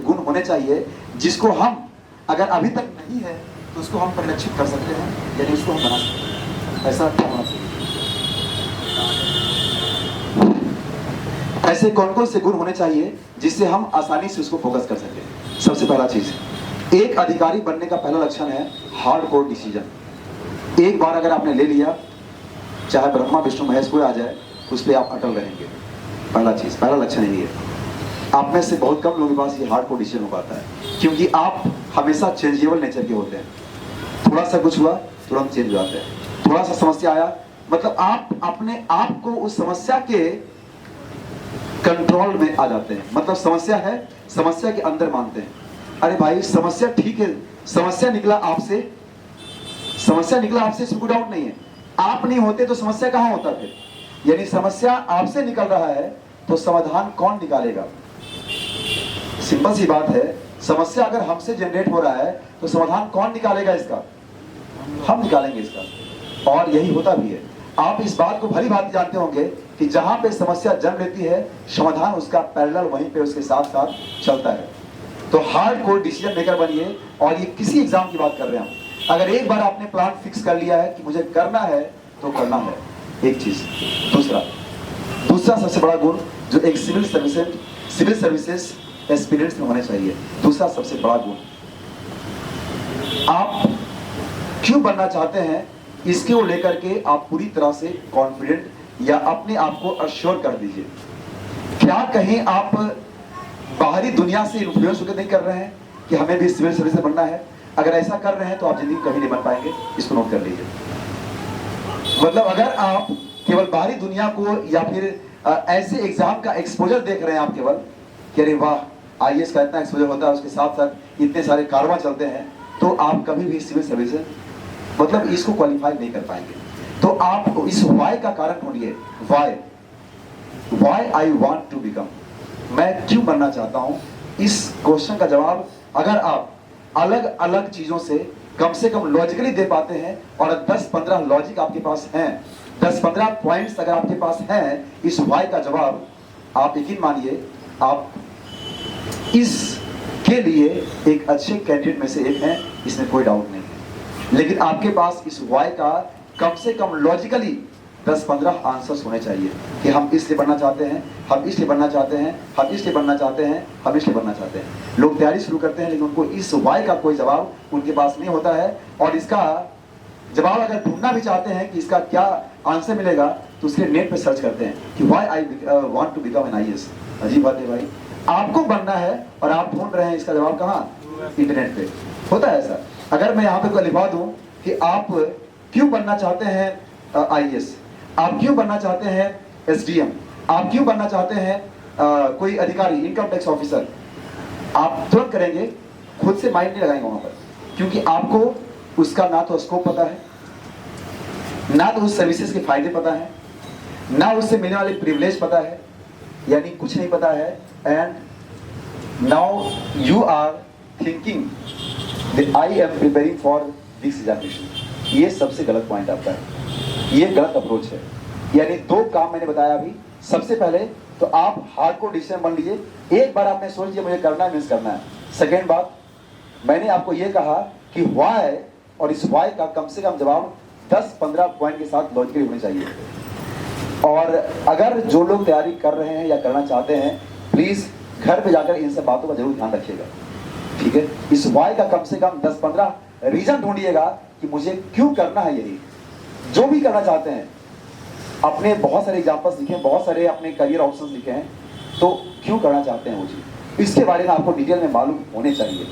गुण होने चाहिए जिसको हम अगर अभी तक नहीं है तो उसको हम परिलक्षित कर सकते हैं, यानी उसको हम बना सकते हैं। ऐसा क्या होना चाहिए? ऐसे कौन कौन से गुण होने चाहिए जिससे हम आसानी से उसको फोकस कर सकें? सबसे पहला चीज, एक अधिकारी बनने का पहला लक्षण है हार्डकोर डिसीजन। एक बार अगर आपने ले लिया, चाहे ब्रह्मा विष्णु महेश कोई आ जाए, उस पर आप अटल रहेंगे। पहला चीज, पहला लक्षण यही है। आप में से बहुत कम लोगों के पास ये हार्डकोर डिसीजन हो पाता है, क्योंकि आप हमेशा चेंजेबल नेचर के होते हैं। थोड़ा सा कुछ हुआ तुरंत चेंज हो जाते हैं, थोड़ा सा समस्या आया मतलब आप अपने आप को उस समस्या के कंट्रोल में आ जाते हैं। मतलब समस्या है, समस्या के अंदर मानते हैं। अरे भाई समस्या ठीक है, समस्या निकला आपसे, समस्या निकला आपसे, इसमें कोई डाउट नहीं है। आप नहीं होते तो समस्या कहां होता फिर? यानी समस्या आपसे निकल रहा है तो समाधान कौन निकालेगा? सिंपल सी बात है, समस्या अगर हमसे जनरेट हो रहा है तो समाधान कौन निकालेगा इसका? हम निकालेंगे इसका। और यही होता भी है। आप इस बात को भली भांति जानते होंगे कि जहां पे समस्या जन्म लेती है, समाधान उसका पैरेलल वहीं पे उसके साथ साथ चलता है। तो हार्डकोर डिसीजन मेकर बनिए। और ये किसी एग्जाम की बात कर रहे हैं हम। अगर एक बार आपने प्लान फिक्स कर लिया है कि मुझे करना है तो करना है, एक चीज। दूसरा सबसे बड़ा गुण जो एक सिविल सर्विसेज एक्सपीरियंस में होना चाहिए, दूसरा सबसे बड़ा गुण, आप क्यों बनना चाहते हैं इसके को लेकर के आप पूरी तरह से कॉन्फिडेंट या अपने आप को अश्योर कर दीजिए। क्या कहीं आप बाहरी दुनिया से इन्फ्लुएंस होकर नहीं कर रहे हैं कि हमें भी सिविल सर्विस बनना है? अगर ऐसा कर रहे हैं तो आप जिंदगी कभी नहीं बन पाएंगे, इसको नोट कर लीजिए। मतलब अगर आप केवल बाहरी दुनिया को या फिर ऐसे एग्जाम का एक्सपोजर देख रहे हैं आप केवल कि अरे वाह आईएएस का इतना एक्सपोजर होता है, उसके साथ साथ इतने सारे कारवां चलते हैं, तो आप कभी भी सिविल सर्विस मतलब इसको क्वालिफाई नहीं कर पाएंगे। तो आप इस वाई का कारण ढूंढिए। Why I want to become, मैं क्यों बनना चाहता हूं। इस क्वेश्चन का जवाब अगर आप अलग अलग चीजों से कम लॉजिकली दे पाते हैं, और 10-15 लॉजिक आपके पास हैं, 10-15 पॉइंट्स अगर आपके पास हैं इस वाई का जवाब, आप यकीन मानिए आप इसके लिए एक अच्छे कैंडिडेट में से एक हैं, इसमें कोई डाउट नहीं है। लेकिन आपके पास इस वाई का कम से कम लॉजिकली 10-15 आंसर्स होने चाहिए कि हम इसलिए बनना चाहते हैं, हम इसलिए बनना चाहते हैं, हम इसलिए बनना चाहते हैं, हम इसलिए बनना चाहते हैं। लोग तैयारी शुरू करते हैं लेकिन उनको इस वाई का कोई जवाब उनके पास नहीं होता है। और इसका जवाब अगर ढूंढना भी चाहते हैं कि इसका क्या आंसर मिलेगा, तो उसके नेट पे सर्च करते हैं कि why I want to become an IAS. अजीब बात है भाई, आपको बनना है और आप ढूंढ रहे हैं इसका जवाब कहाँ? इंटरनेट पे। होता है ऐसा। अगर मैं यहाँ पे लिखवा दूं कि आप क्यों बनना चाहते हैं आईएएस, आप क्यों बनना चाहते हैं एसडीएम, आप क्यों बनना चाहते हैं कोई अधिकारी, इनकम टैक्स ऑफिसर, आप तुरंत करेंगे, खुद से माइंड नहीं लगाएंगे वहां पर, क्योंकि आपको उसका ना तो स्कोप पता है, ना तो उस सर्विसेज के फायदे पता है, ना उससे मिलने वाले प्रिविलेज पता है, यानी कुछ नहीं पता है। And now you are thinking that I am preparing for this examination. ये सबसे गलत पॉइंट आपका है, ये गलत अप्रोच है। यानी दो काम मैंने बताया अभी। सबसे पहले तो आप हार्डकोर डिसीजन बन लीजिए। एक बार आपने सोच लिया मुझे करना है, मीन्स करना है। सेकेंड बात, मैंने आपको ये कहा कि वाई, और इस वाई का कम से कम जवाब 10-15 पॉइंट के साथ लॉजिकली होने चाहिए। और अगर जो लोग तैयारी कर रहे हैं या करना चाहते हैं, प्लीज घर पे जाकर इन सब बातों का जरूर ध्यान रखिएगा, ठीक है। इस वाई का कम से कम 10-15 रीजन ढूंढिएगा कि मुझे क्यों करना है। यही जो भी करना चाहते हैं, अपने बहुत सारे एग्जाम्पल्स लिखे हैं, बहुत सारे अपने करियर ऑप्शंस लिखे हैं, तो क्यों करना चाहते हैं वो चीज, इसके बारे में आपको डिटेल में मालूम होने चाहिए।